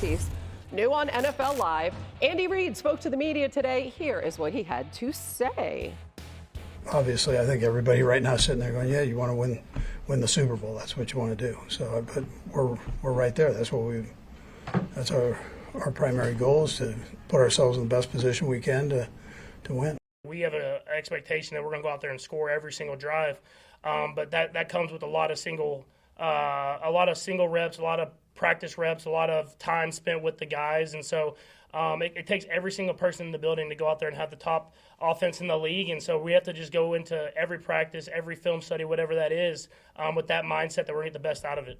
Chiefs. New on NFL Live, Andy Reid spoke to the media today. Here is what he had to say. Obviously, I think everybody right now is sitting there going, yeah, you want to win the Super Bowl. That's what you want to do. So, but we're right there. That's our primary goal, is to put ourselves in the best position we can to win. We have an expectation that we're going to go out there and score every single drive, but that comes with a lot of single reps, a lot of practice reps, a lot of time spent with the guys, and so it takes every single person in the building to go out there and have the top offense in the league, and so we have to just go into every practice, every film study, whatever that is, with that mindset that we're going to get the best out of it.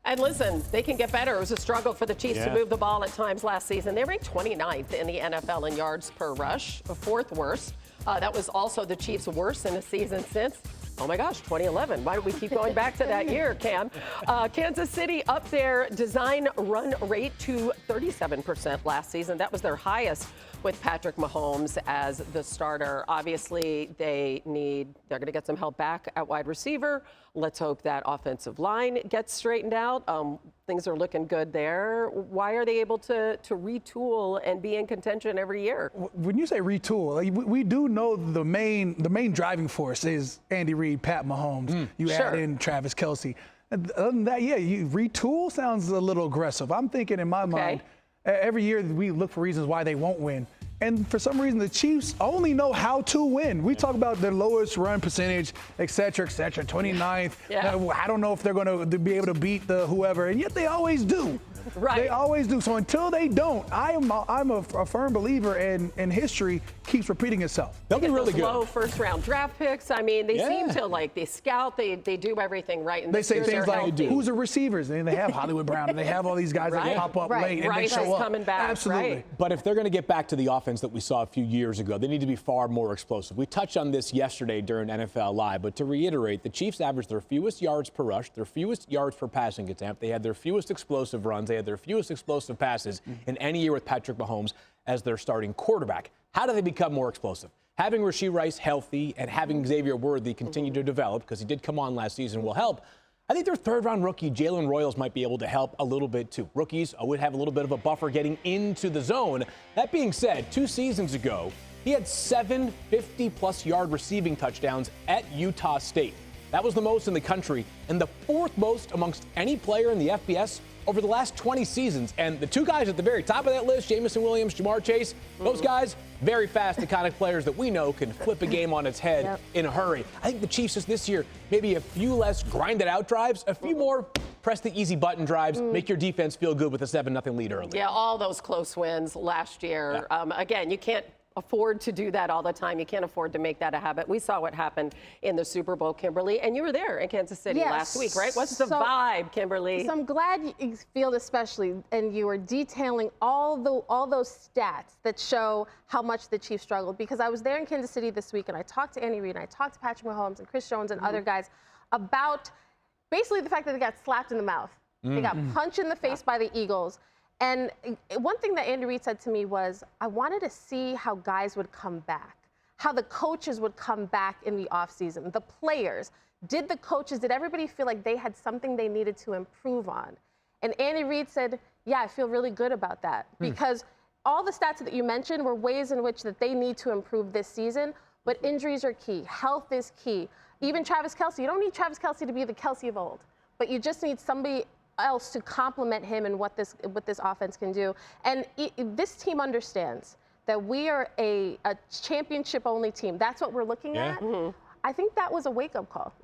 And listen, they can get better. It was a struggle for the Chiefs to move the ball at times last season. They ranked 29th in the NFL in yards per rush, fourth worst. That was also the Chiefs' worst in a season since, oh my gosh, 2011. Why do we keep going back to that year, Cam? Kansas City up their design run rate to 37% last season. That was their highest with Patrick Mahomes as the starter. Obviously, they're going to get some help back at wide receiver. Let's hope that offensive line gets straightened out. Things are looking good there. Why are they able to retool and be in contention every year? When you say retool, we do know the main driving force is Andy Reid, Pat Mahomes. You add in Travis Kelce. Other than that, you retool sounds a little aggressive. I'm thinking in my mind, every year we look for reasons why they won't win. And for some reason, the Chiefs only know how to win. We talk about their lowest run percentage, et cetera, 29th. I don't know if they're going to be able to beat the whoever, and yet they always do. Right. They always do. So until they don't, I'm a firm believer in history keeps repeating itself. They'll be really good. Low first-round draft picks. I mean, they seem to they scout. They do everything right. And they say things like, who's the receivers? And they have Hollywood Brown, and they have all these guys that pop up late and they show up. Coming back. Absolutely. But if they're going to get back to the offense that we saw a few years ago, they need to be far more explosive. We touched on this yesterday during NFL Live, but to reiterate, the Chiefs averaged their fewest yards per rush, their fewest yards per passing attempt. They had their fewest explosive runs. They had their fewest explosive passes in any year with Patrick Mahomes as their starting quarterback. How do they become more explosive? Having Rashee Rice healthy and having Xavier Worthy continue to develop, because he did come on last season, will help. I think their third-round rookie, Jalen Royals, might be able to help a little bit, too. Rookies would have a little bit of a buffer getting into the zone. That being said, 2 seasons ago, he had 7 50-plus yard receiving touchdowns at Utah State. That was the most in the country and the 4th most amongst any player in the FBS over the last 20 seasons. And the 2 guys at the very top of that list, Jamison Williams, Jamar Chase, those guys, very fast, the kind of players that we know can flip a game on its head in a hurry. I think the Chiefs just this year, maybe a few less grinded out drives, a few more press the easy button drives, make your defense feel good with a 7-0 lead early. Yeah, all those close wins last year. Again, you can't afford to do that all the time. You can't afford to make that a habit. We saw what happened in the Super Bowl, Kimberly, and you were there in Kansas City last week, right? What's the vibe, Kimberly? So I'm glad you feel especially, and you were detailing all those stats that show how much the Chiefs struggled, because I was there in Kansas City this week, and I talked to Andy Reid, and I talked to Patrick Mahomes and Chris Jones and other guys about basically the fact that they got slapped in the mouth. They got punched in the face by the Eagles. And one thing that Andy Reid said to me was, I wanted to see how guys would come back, how the coaches would come back in the offseason, the players. Did everybody feel like they had something they needed to improve on? And Andy Reid said, yeah, I feel really good about that, because all the stats that you mentioned were ways in which that they need to improve this season, but injuries are key. Health is key. Even Travis Kelce, you don't need Travis Kelce to be the Kelce of old, but you just need somebody else to complement him and what this offense can do. And this team understands that we are a championship-only team. That's what we're looking at. I think that was a wake-up call,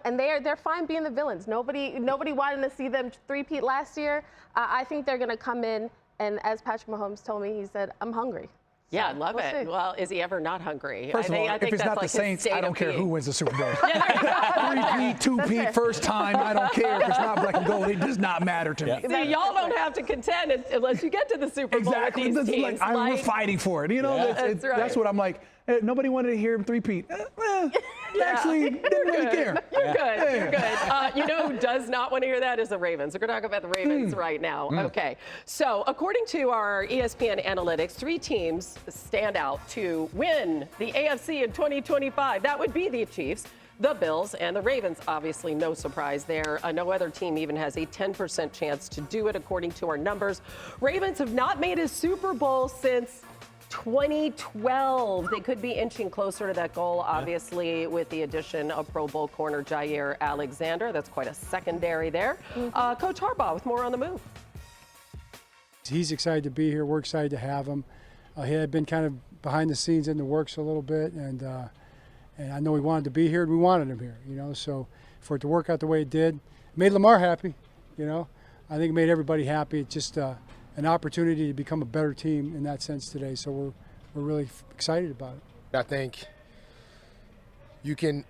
and they're fine being the villains. Nobody wanted to see them three-peat last year. I think they're going to come in, and as Patrick Mahomes told me, he said, I'm hungry. Yeah, I love it. Well, is he ever not hungry? First of all, if it's not the Saints, I don't care who wins the Super Bowl. 3-peat, 2-peat, first time, I don't care. If it's not black and gold, it does not matter to me. See, y'all don't have to contend unless you get to the Super Bowl. Exactly. With these teams. We're fighting for it. That's what I'm like. Nobody wanted to hear him 3-peat. Actually, didn't really care. You're good. You're good. You know who does not want to hear that is the Ravens. We're going to talk about the Ravens right now. Okay. So according to our ESPN analytics, 3 teams stand out to win the AFC in 2025. That would be the Chiefs, the Bills and the Ravens. Obviously, no surprise there. No other team even has a 10% chance to do it, according to our numbers. Ravens have not made a Super Bowl since 2012. They could be inching closer to that goal, obviously, with the addition of Pro Bowl corner Jaire Alexander. That's quite a secondary there. Coach Harbaugh with more on the move. He's excited to be here. We're excited to have him. He had been kind of behind the scenes in the works a little bit, and I know he wanted to be here, and we wanted him here, you know. So for it to work out the way it did, it made Lamar happy, you know. I think it made everybody happy. It's just an opportunity to become a better team in that sense today. So we're really excited about it. I think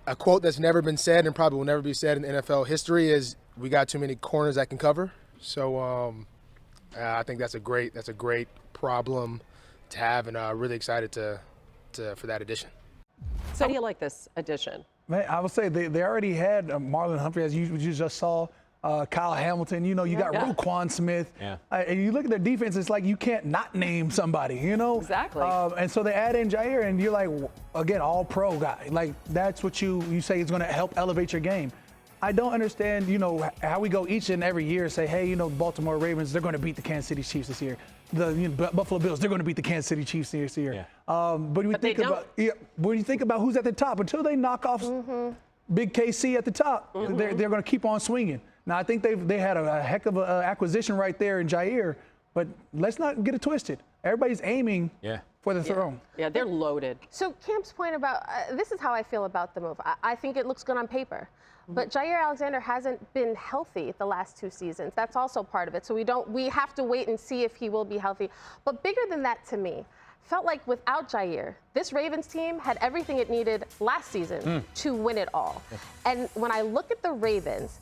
a quote that's never been said and probably will never be said in NFL history is, we got too many corners that can cover. So I think that's a great problem to have, and really excited for that addition. So how do you like this addition? Man, I would say they already had Marlon Humphrey, as you just saw, Kyle Hamilton. You know, you got Roquan Smith. Yeah. And you look at their defense, it's like you can't not name somebody, you know? Exactly. And so they add in Jaire, and you're like, again, all-pro guy. Like, that's what you say is going to help elevate your game. I don't understand, you know, how we go each and every year and say, hey, you know, Baltimore Ravens, they're going to beat the Kansas City Chiefs this year. The Buffalo Bills, they're going to beat the Kansas City Chiefs this year. Yeah. But when you think about who's at the top, until they knock off Big KC at the top, they're going to keep on swinging. Now, I think they had a heck of an acquisition right there in Jaire, but let's not get it twisted. Everybody's aiming for the throne. Yeah, they're loaded. So Camp's point about this is how I feel about the move. I think it looks good on paper. But Jaire Alexander hasn't been healthy the last 2 seasons. That's also part of it. So we have to wait and see if he will be healthy. But bigger than that, to me, felt like without Jaire, this Ravens team had everything it needed last season to win it all. And when I look at the Ravens,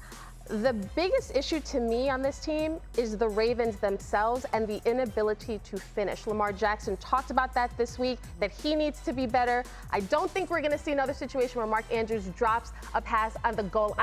the biggest issue to me on this team is the Ravens themselves and the inability to finish. Lamar Jackson talked about that this week, that he needs to be better. I don't think we're going to see another situation where Mark Andrews drops a pass on the goal.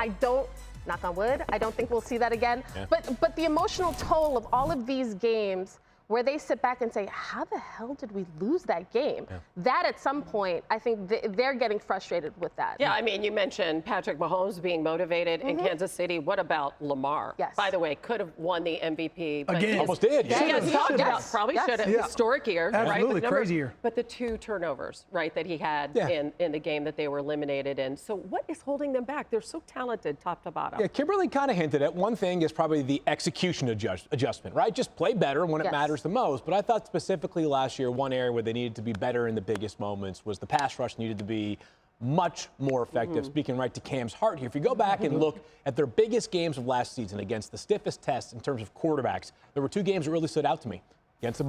Knock on wood, I don't think we'll see that again. Yeah. But the emotional toll of all of these games where they sit back and say, how the hell did we lose that game? Yeah. That at some point, I think they're getting frustrated with that. Yeah, I mean, you mentioned Patrick Mahomes being motivated in Kansas City. What about Lamar? Yes. By the way, could have won the MVP. But again. Almost did. Probably should have. Historic year. Absolutely, right? crazy year. But the 2 turnovers, right, that he had in the game that they were eliminated in. So what is holding them back? They're so talented top to bottom. Yeah, Kimberly kind of hinted at one thing is probably the execution adjustment, right? Just play better when it matters the most. But I thought specifically last year, one area where they needed to be better in the biggest moments was the pass rush needed to be much more effective. Speaking right to Cam's heart here, if you go back and look at their biggest games of last season against the stiffest tests in terms of quarterbacks, there were 2 games that really stood out to me. Against the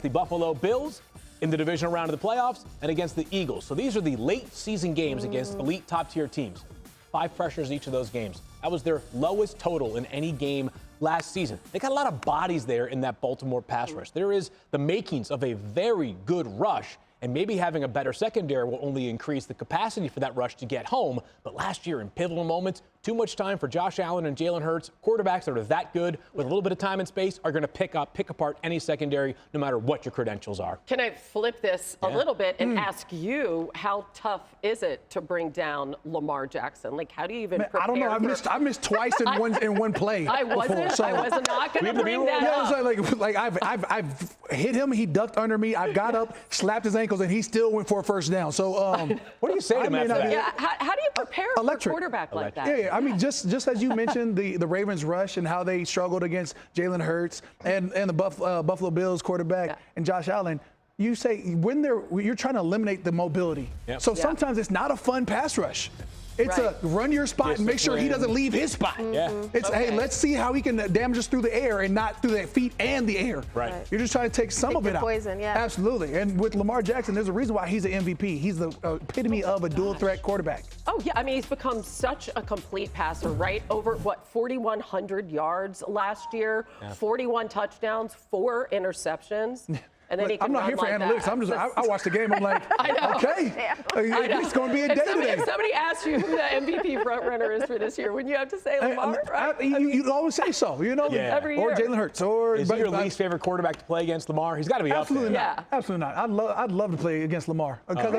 Buffalo Bills in the divisional round of the playoffs, and against the Eagles. So these are the late season games against elite top tier teams. 5 pressures each of those games. That was their lowest total in any game last season. They got a lot of bodies there in that Baltimore pass rush. There is the makings of a very good rush, and maybe having a better secondary will only increase the capacity for that rush to get home. But last year in pivotal moments, too much time for Josh Allen and Jalen Hurts. Quarterbacks that are that good with a little bit of time and space are going to pick apart any secondary, no matter what your credentials are. Can I flip this a little bit and ask you, how tough is it to bring down Lamar Jackson? Like, how do you even prepare? I don't know. I missed twice in one play. I was not going to bring that up. Like I've hit him. He ducked under me. I got up, slapped his ankles, and he still went for a first down. So what do you say to him after that? Yeah, how do you prepare for a quarterback like that? Yeah. I mean, just as you mentioned, the Ravens rush and how they struggled against Jalen Hurts and the Buffalo Bills quarterback and Josh Allen. You say when you're trying to eliminate the mobility. Yep. So sometimes it's not a fun pass rush. It's a run your spot and make sure he doesn't leave his spot. Yeah. It's hey, let's see how he can damage us through the air and not through the feet and the air. Right. You're just trying to take some of it out. Poison, yeah. Absolutely. And with Lamar Jackson, there's a reason why he's an MVP. He's the epitome of a dual threat quarterback. Oh, yeah. I mean, he's become such a complete passer, right? Over, 4,100 yards last year, 41 touchdowns, 4 interceptions. And then I'm not here for analytics. I watch the game. I'm like, okay, it's going to be a day today. If somebody asks you who the MVP frontrunner is for this year, wouldn't you have to say Lamar? Right? You always say so, you know, every year. Or Jalen Hurts. Is he your least favorite quarterback to play against Lamar? He's got to be absolutely up there. Not. Absolutely not. I'd love to play against Lamar because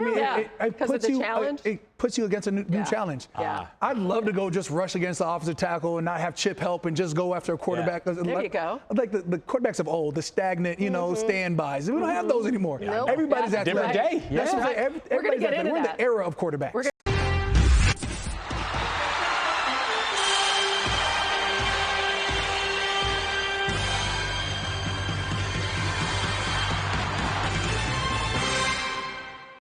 because of the challenge. puts you against a new challenge. Yeah. I'd love to go just rush against the offensive tackle and not have chip help and just go after a quarterback. There you go. Like the quarterbacks of old, the stagnant, standbys. We don't have those anymore. Nope. Everybody's Yeah. athletic. Different day. That's what I'm saying. We're gonna Everybody's get athletic. into We're in that. the era of quarterbacks.